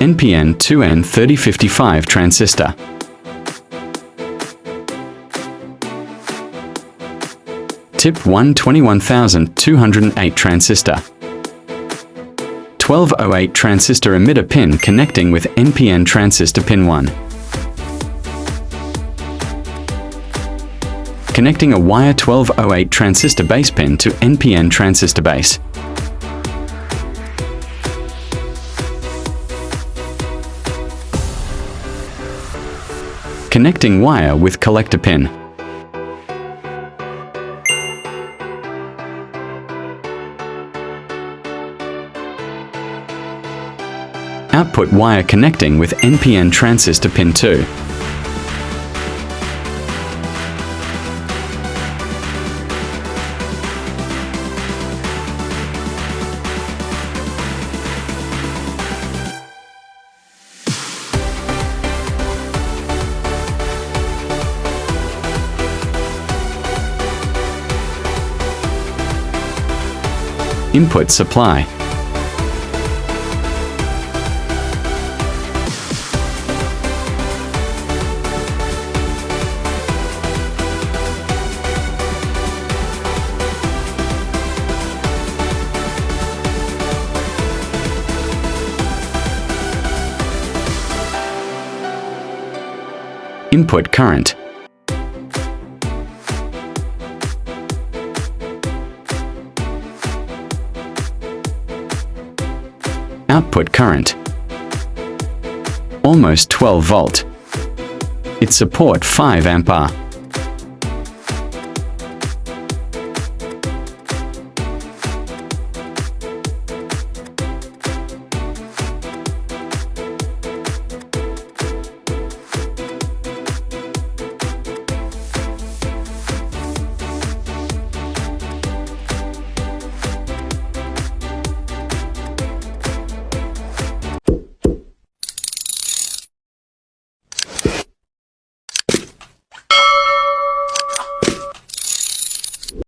NPN 2N3055 transistor. Tip 1 21208 transistor. 1208 transistor emitter pin connecting with NPN transistor pin 1. Connecting a wire 1208 transistor base pin to NPN transistor base. Connecting wire with collector pin. Output wire connecting with NPN transistor pin 2. Input supply. Input current. Output current. Almost 12 volt. It supports 5 ampere.